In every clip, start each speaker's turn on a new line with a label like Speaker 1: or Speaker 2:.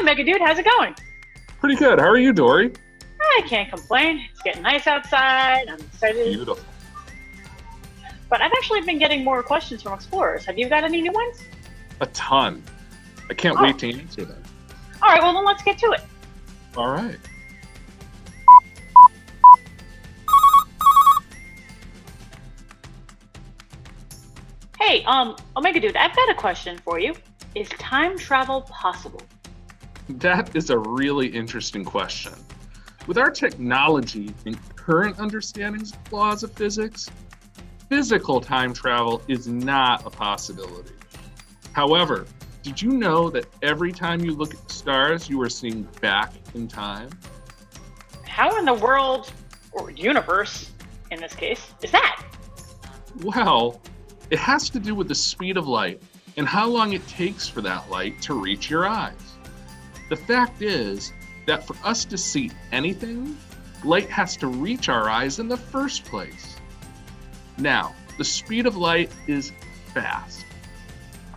Speaker 1: Omega Dude. How's it going?
Speaker 2: Pretty good. How are you, Dory?
Speaker 1: I can't complain. It's getting nice outside. I'm excited.
Speaker 2: Beautiful.
Speaker 1: But I've actually been getting more questions from explorers. Have you got any new ones?
Speaker 2: A ton. I can't wait to answer them.
Speaker 1: All right, well, then let's get to it.
Speaker 2: All right.
Speaker 1: Hey, Omega Dude, I've got a question for you. Is time travel possible?
Speaker 2: That is a really interesting question. With our technology and current understandings of laws of physics, physical time travel is not a possibility. However, did you know that every time you look at the stars, you are seeing back in time?
Speaker 1: How in the world, or universe in this case, is that?
Speaker 2: Well, it has to do with the speed of light and how long it takes for that light to reach your eyes. The fact is that for us to see anything, light has to reach our eyes in the first place. Now, the speed of light is fast.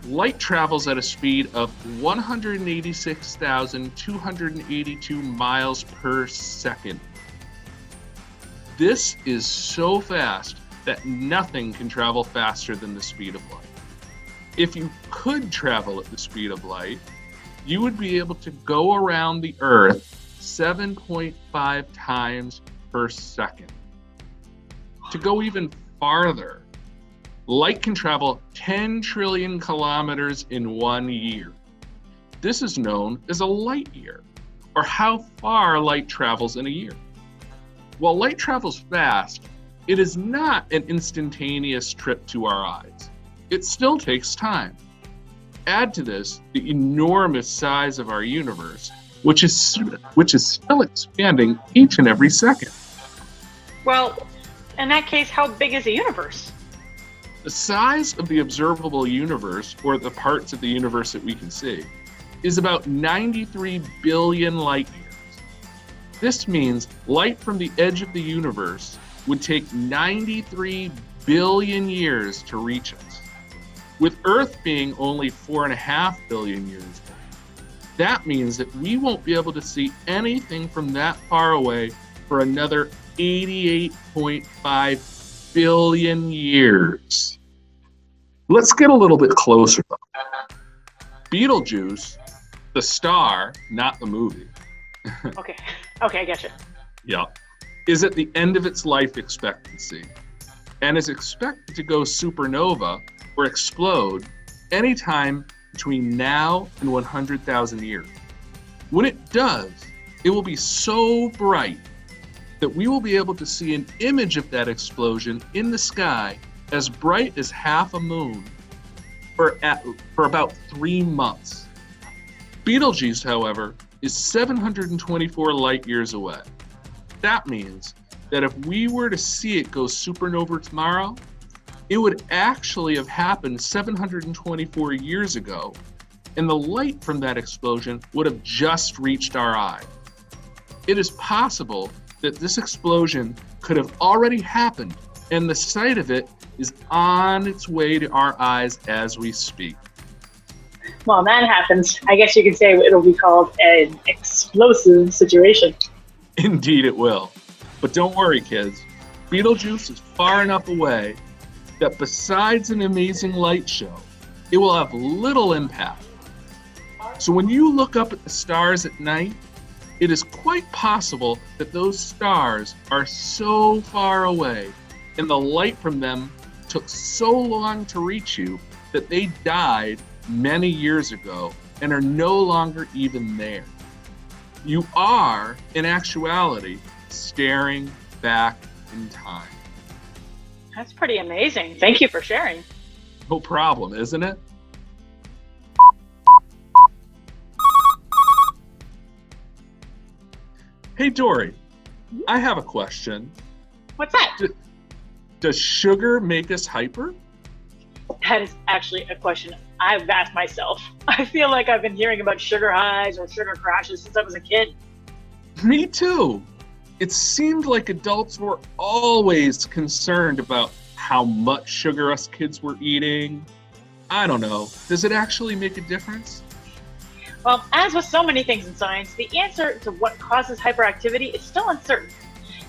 Speaker 2: Light travels at a speed of 186,282 miles per second. This is so fast that nothing can travel faster than the speed of light. If you could travel at the speed of light, you would be able to go around the Earth 7.5 times per second. To go even farther, light can travel 10 trillion kilometers in 1 year. This is known as a light year, or how far light travels in a year. While light travels fast, it is not an instantaneous trip to our eyes. It still takes time. Add to this the enormous size of our universe, which is still expanding each and every second.
Speaker 1: Well, in that case, how big is the universe?
Speaker 2: The size of the observable universe, or the parts of the universe that we can see, is about 93 billion light years. This means light from the edge of the universe would take 93 billion years to reach us. With Earth being only 4.5 billion years old, that means that we won't be able to see anything from that far away for another 88.5 billion years. Let's get a little bit closer though. Betelgeuse, the star, not the movie.
Speaker 1: Okay, I getcha.
Speaker 2: Yeah, is at the end of its life expectancy and is expected to go supernova or explode anytime between now and 100,000 years. When it does, it will be so bright that we will be able to see an image of that explosion in the sky as bright as half a moon for about 3 months. Betelgeuse, however, is 724 light years away. That means that if we were to see it go supernova tomorrow, it would actually have happened 724 years ago, and the light from that explosion would have just reached our eye. It is possible that this explosion could have already happened, and the sight of it is on its way to our eyes as we speak.
Speaker 1: Well, that happens. I guess you could say it'll be called an explosive situation.
Speaker 2: Indeed it will. But don't worry, kids. Betelgeuse is far enough away that besides an amazing light show, it will have little impact. So when you look up at the stars at night, it is quite possible that those stars are so far away and the light from them took so long to reach you that they died many years ago and are no longer even there. You are, in actuality, staring back in time.
Speaker 1: That's pretty amazing. Thank you for sharing.
Speaker 2: No problem, isn't it? Hey, Dory, I have a question.
Speaker 1: What's that?
Speaker 2: Does sugar make us hyper?
Speaker 1: That is actually a question I've asked myself. I feel like I've been hearing about sugar highs or sugar crashes since I was a kid.
Speaker 2: Me too. It seemed like adults were always concerned about how much sugar us kids were eating. I don't know. Does it actually make a difference?
Speaker 1: Well, as with so many things in science, the answer to what causes hyperactivity is still uncertain.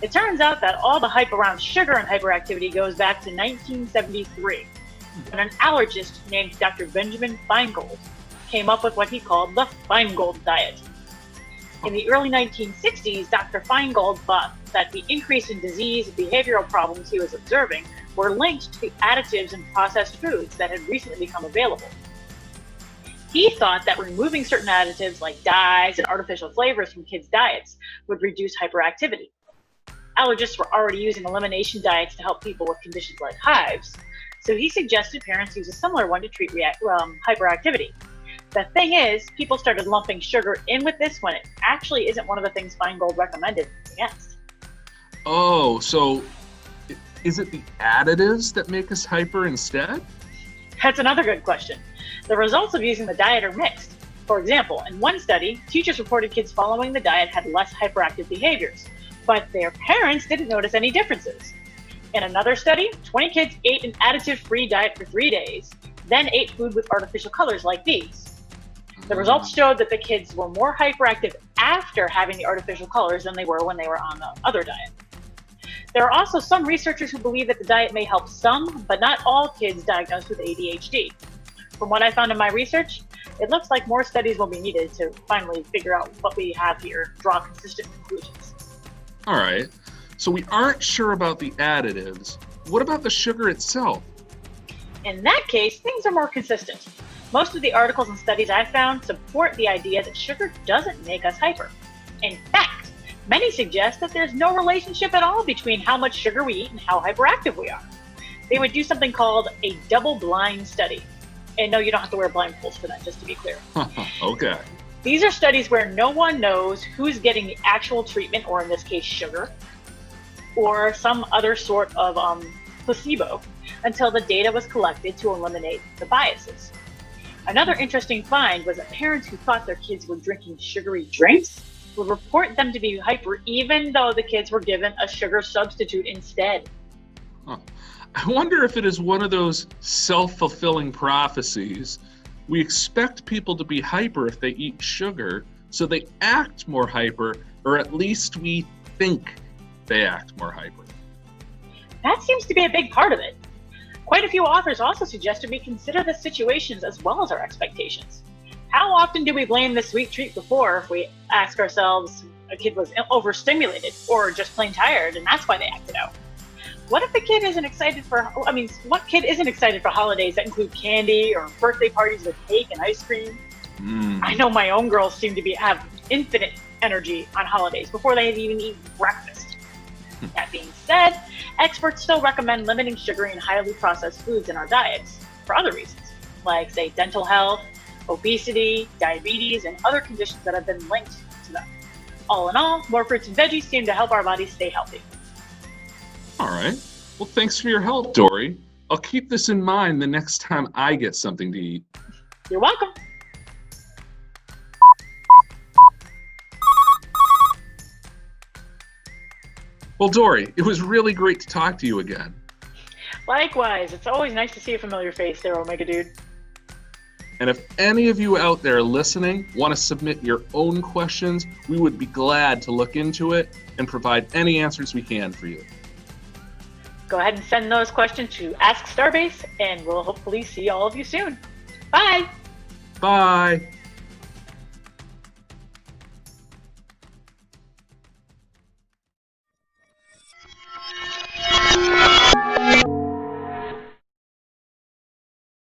Speaker 1: It turns out that all the hype around sugar and hyperactivity goes back to 1973, when an allergist named Dr. Benjamin Feingold came up with what he called the Feingold diet. In the early 1960s, Dr. Feingold thought that the increase in disease and behavioral problems he was observing were linked to the additives in processed foods that had recently become available. He thought that removing certain additives like dyes and artificial flavors from kids' diets would reduce hyperactivity. Allergists were already using elimination diets to help people with conditions like hives, so he suggested parents use a similar one to treat hyperactivity. The thing is, people started lumping sugar in with this when it actually isn't one of the things Feingold recommended against.
Speaker 2: Oh, so is it the additives that make us hyper instead?
Speaker 1: That's another good question. The results of using the diet are mixed. For example, in one study, teachers reported kids following the diet had less hyperactive behaviors, but their parents didn't notice any differences. In another study, 20 kids ate an additive-free diet for 3 days, then ate food with artificial colors like these. The results showed that the kids were more hyperactive after having the artificial colors than they were when they were on the other diet. There are also some researchers who believe that the diet may help some, but not all kids diagnosed with ADHD. From what I found in my research, it looks like more studies will be needed to finally figure out what we have here, draw consistent conclusions.
Speaker 2: All right, so we aren't sure about the additives. What about the sugar itself?
Speaker 1: In that case, things are more consistent. Most of the articles and studies I've found support the idea that sugar doesn't make us hyper. In fact, many suggest that there's no relationship at all between how much sugar we eat and how hyperactive we are. They would do something called a double-blind study. And no, you don't have to wear blindfolds for that, just to be clear.
Speaker 2: Okay.
Speaker 1: These are studies where no one knows who's getting the actual treatment, or in this case, sugar, or some other sort of placebo, until the data was collected to eliminate the biases. Another interesting find was that parents who thought their kids were drinking sugary drinks would report them to be hyper even though the kids were given a sugar substitute instead.
Speaker 2: Huh. I wonder if it is one of those self-fulfilling prophecies. We expect people to be hyper if they eat sugar, so they act more hyper, or at least we think they act more hyper.
Speaker 1: That seems to be a big part of it. Quite a few authors also suggested we consider the situations as well as our expectations. How often do we blame the sweet treat before if we ask ourselves a kid was overstimulated or just plain tired and that's why they acted out? What if the kid isn't excited what kid isn't excited for holidays that include candy or birthday parties with cake and ice cream? I know my own girls seem to have infinite energy on holidays before they even eat breakfast. That being said, experts still recommend limiting sugary and highly processed foods in our diets for other reasons, like, say, dental health, obesity, diabetes, and other conditions that have been linked to them. All in all, more fruits and veggies seem to help our bodies stay healthy.
Speaker 2: All right. Well, thanks for your help, Dory. I'll keep this in mind the next time I get something to eat.
Speaker 1: You're welcome.
Speaker 2: Well, Dory, it was really great to talk to you again.
Speaker 1: Likewise, it's always nice to see a familiar face there, Omega Dude.
Speaker 2: And if any of you out there listening want to submit your own questions, we would be glad to look into it and provide any answers we can for you.
Speaker 1: Go ahead and send those questions to Ask Starbase, and we'll hopefully see all of you soon. Bye!
Speaker 2: Bye!